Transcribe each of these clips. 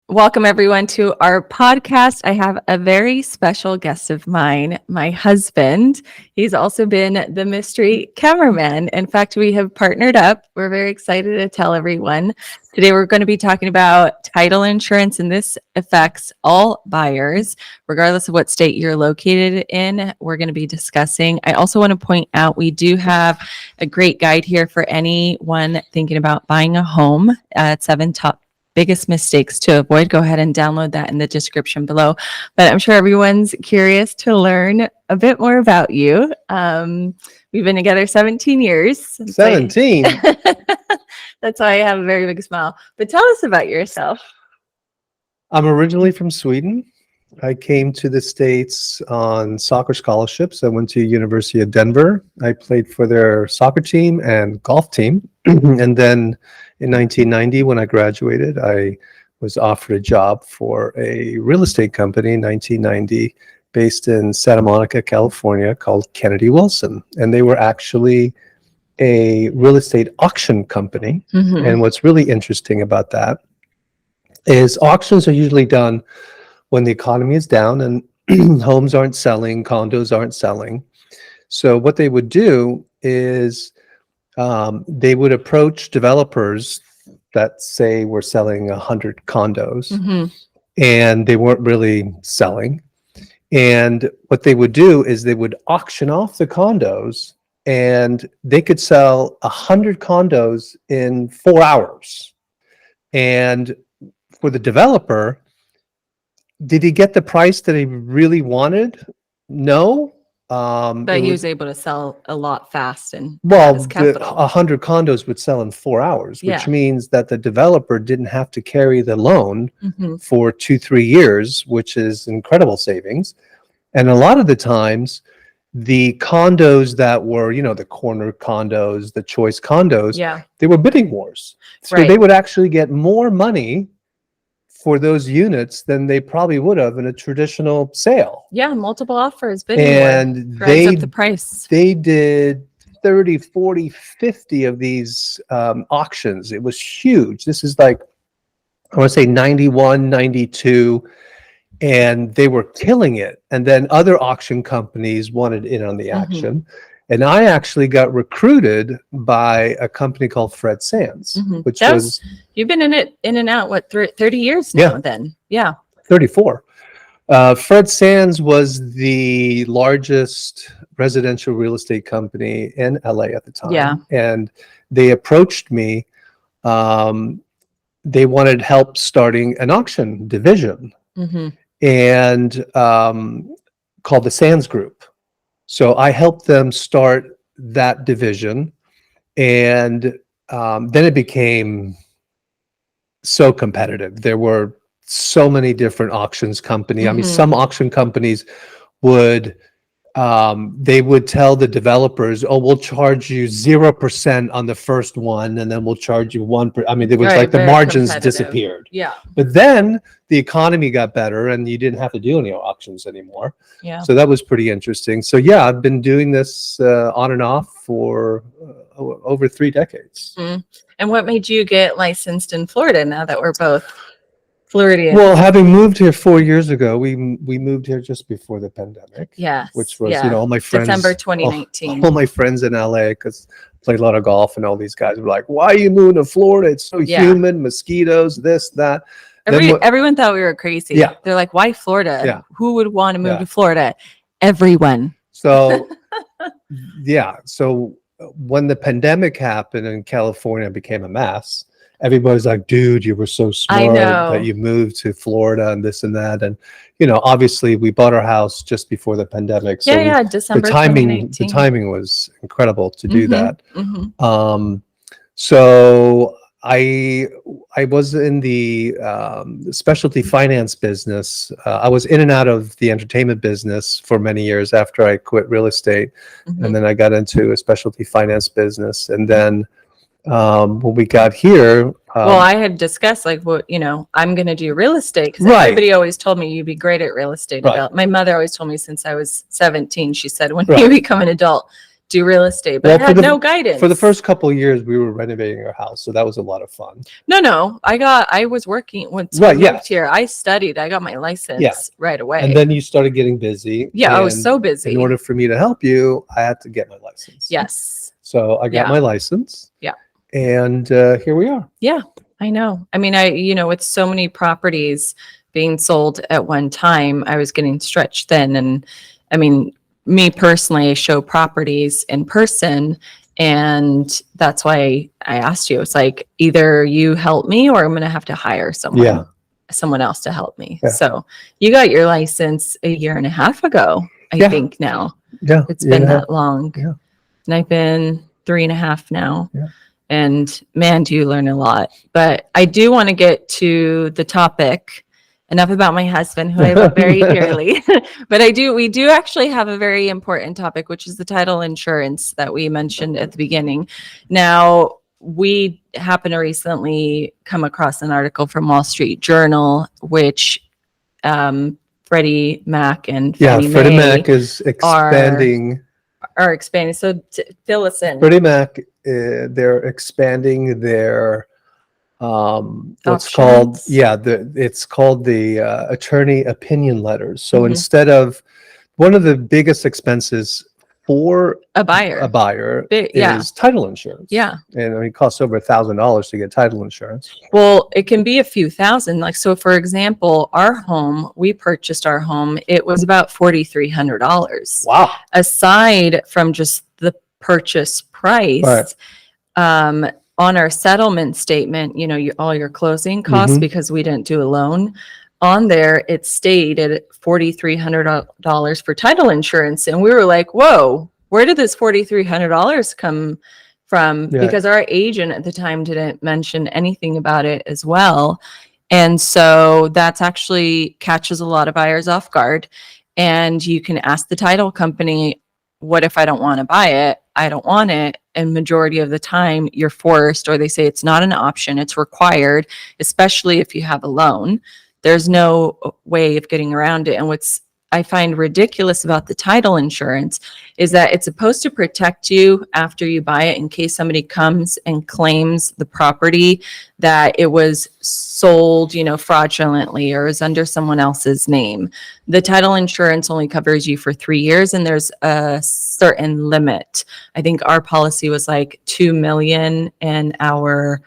Welcome, everyone, to our podcast. I have a very special guest of mine, my husband. He's also been the mystery cameraman. In fact, we have partnered up. We're very excited to tell everyone. Today, we're going to be talking about title insurance, and this affects all buyers, regardless of what state you're located in. We're going to be discussing. I also want to point out we do have a great guide here for anyone thinking about buying a home at 7 top biggest mistakes to avoid. Go ahead and download that in the description below. But I'm sure everyone's curious to learn a bit more about you. We've been together 17 years. 17? That's why I have a very big smile. But tell us about yourself. I'm originally from Sweden. I came to the States on soccer scholarships. I went to University of Denver. I played for their soccer team and golf team. And then in 1990, when I graduated, I was offered a job for a real estate company in 1990 based in Santa Monica, California, called Kennedy Wilson. And they were actually a real estate auction company. Mm-hmm. And what's really interesting about that is auctions are usually done when the economy is down and homes aren't selling, condos aren't selling. So what they would do is they would approach developers that say we're selling 100 condos, Mm-hmm. and they weren't really selling. And what they would do is they would auction off the condos, and they could sell 100 condos in 4 hours. And for the developer, did he get the price that he really wanted? No. But he was able to sell a lot fast and well, his capital. 100 condos would sell in 4 hours, which Yeah. means that the developer didn't have to carry the loan Mm-hmm. for 2-3 years, which is incredible savings. And a lot of the times, the condos that were, the corner condos, the choice condos, Yeah. they were bidding wars. So Right. they would actually get more money for those units than they probably would have in a traditional sale. Yeah. Multiple offers. Bidding And war drives up the price. they did 30, 40, 50 of these auctions. It was huge. This is like, I want to say 91, 92, and they were killing it. And then other auction companies wanted in on the Mhm. action. And I actually got recruited by a company called Fred Sands, Mhm. which That was You've been in and out, what, 30 years now then? Yeah. 34. Fred Sands was the largest residential real estate company in LA at the time. Yeah. And they approached me. They wanted help starting an auction division, Mm-hmm. and called the Sands Group. So I helped them start that division. And then it became so competitive. There were so many different auctions company. I mean, Mhm. some auction companies would they would tell the developers, "Oh, we'll charge you 0% on the first one, and then we'll charge you 1%." I mean, it was Right, like the very margins competitive. disappeared. Yeah. But then the economy got better, and you didn't have to do any auctions anymore. Yeah. So that was pretty interesting. So yeah, I've been doing this on and off for over 3 decades. Mhm. And what made you get licensed in Florida now that we're both Floridians? Well, having moved here 4 years ago, we moved here just before the pandemic. Yes. Which was, yeah. all my friends. December 2019. All my friends in LA, because I played a lot of golf, and all these guys were like, "Why are you moving to Florida? It's so Yeah. humid, mosquitoes, this, that." Everyone thought we were crazy. Yeah. They're like, why Florida? Yeah. Who would want to move Yeah. to Florida? Everyone. So, yeah. So when the pandemic happened and California became a mess, everybody's like, "Dude, you were so smart know. that you moved to Florida and this and that." And, obviously we bought our house just before the pandemic. So Yeah. the December timing 2019. was incredible to do Mhm. that. Mhm. So I was in the specialty finance business. I was in and out of the entertainment business for many years after I quit real estate, Mhm. and then I got into a specialty finance business. And then when we got here, Well, I had discussed like what, I'm going to do real estate because Right. everybody always told me you'd be great at real estate. Right. My mother always told me since I was 17, she said, when Right. you become an adult, do real estate, but Well, I had no guidance. For the first couple of years, we were renovating our house, so that was a lot of fun. No, I was working once we Right, yeah. moved here. I studied. I got my license right away. And then you started getting busy. Yeah, I was and so busy. In order for me to help you, I had to get my license. Yes. So I got Yeah. my license. Yeah. And here we are. Yeah, I know. I mean, with so many properties being sold at one time, I was getting stretched thin. And I mean, me personally, I show properties in person. And that's why I asked you. It's like either you help me or I'm going to have to hire someone else to help me. Yeah. So you got your license a year and a half ago, I think now. Yeah. It's been that long. Yeah. And I've been 3.5 now. Yeah. And man, do you learn a lot. But I do want to get to the topic. Enough about my husband, who I love very dearly. But we do actually have a very important topic, which is the title insurance that we mentioned at the beginning. Now, we happen to recently come across an article from Wall Street Journal, which Freddie Mac and Fannie Mae Freddie Mac is expanding. Are expanding. So fill us in. Freddie Mac, they're expanding their what's called it's called the attorney opinion letters. So instead of one of the biggest expenses for a buyer is title insurance. Yeah. And it costs over $1,000 to get title insurance. Well, it can be a few thousand. Like, so for example, we purchased our home. It was about $4,300. Wow. Aside from just the purchase price, on our settlement statement, all your closing costs, because we didn't do a loan, on there, it stayed at $4,300 for title insurance. And we were like, whoa, where did this $4,300 come from? Yeah. Because our agent at the time didn't mention anything about it as well. And so that's actually catches a lot of buyers off guard. And you can ask the title company, what if I don't want to buy it? I don't want it. And majority of the time you're forced, or they say it's not an option, it's required, especially if you have a loan. There's no way of getting around it. And what's I find ridiculous about the title insurance is that it's supposed to protect you after you buy it in case somebody comes and claims the property that it was sold, fraudulently or is under someone else's name. The title insurance only covers you for 3 years, and there's a certain limit. I think our policy was like 2 million, and our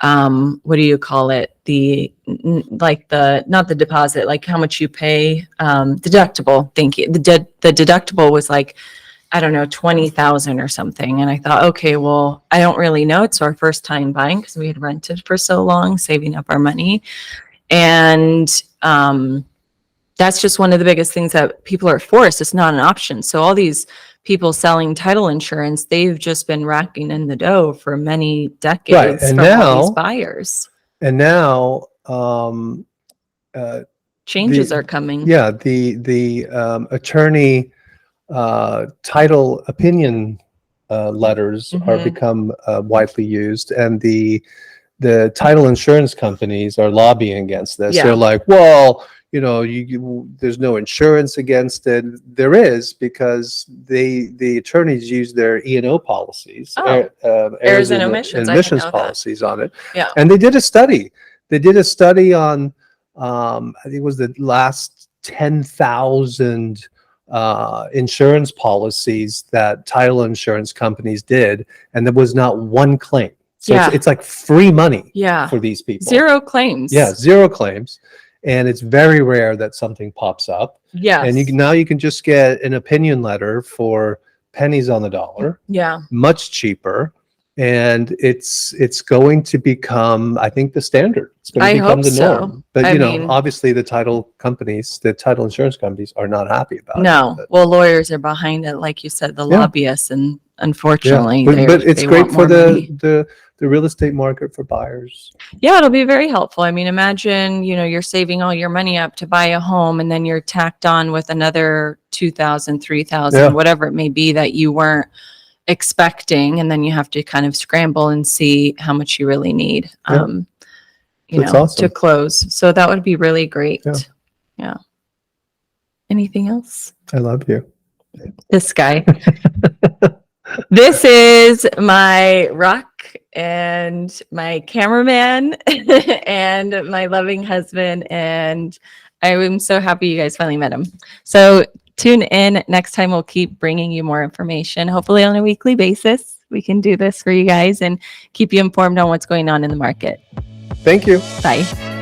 what do you call it? Not the deposit, like how much you pay, deductible. Thank you. The deductible was like, I don't know, 20,000 or something. And I thought, okay, well, I don't really know. It's our first time buying because we had rented for so long, saving up our money. And, that's just one of the biggest things that people are forced. It's not an option. So all these people selling title insurance, they've just been racking in the dough for many decades from all these buyers. And now changes are coming. Yeah, the attorney title opinion letters are become widely used, and the title insurance companies are lobbying against this. They're like, well, there's no insurance against it. There is, because the attorneys use their E&O policies, Arizona emissions policies on it. Yeah. And they did a study. They did a study on, I think it was the last 10,000 insurance policies that title insurance companies did, and there was not one claim. So it's like free money for these people. Zero claims. Yeah, zero claims. And it's very rare that something pops up. Yeah. And now you can just get an opinion letter for pennies on the dollar. Yeah. Much cheaper. And it's going to become, I think, the standard. It's going to become the norm. But obviously the title insurance companies are not happy about it. No. Well, lawyers are behind it, like you said, the lobbyists, and unfortunately, but it's great for the real estate market for buyers. Yeah, it'll be very helpful. I mean, imagine, you're saving all your money up to buy a home, and then you're tacked on with another 2,000, 3,000, whatever it may be that you weren't expecting, and then you have to kind of scramble and see how much you really need awesome. To close. So that would be really great. Yeah. Anything else? I love you. This guy. This is my rock and my cameraman and my loving husband. And I am so happy you guys finally met him. So tune in. Next time, we'll keep bringing you more information, hopefully on a weekly basis. We can do this for you guys and keep you informed on what's going on in the market. Thank you. Bye.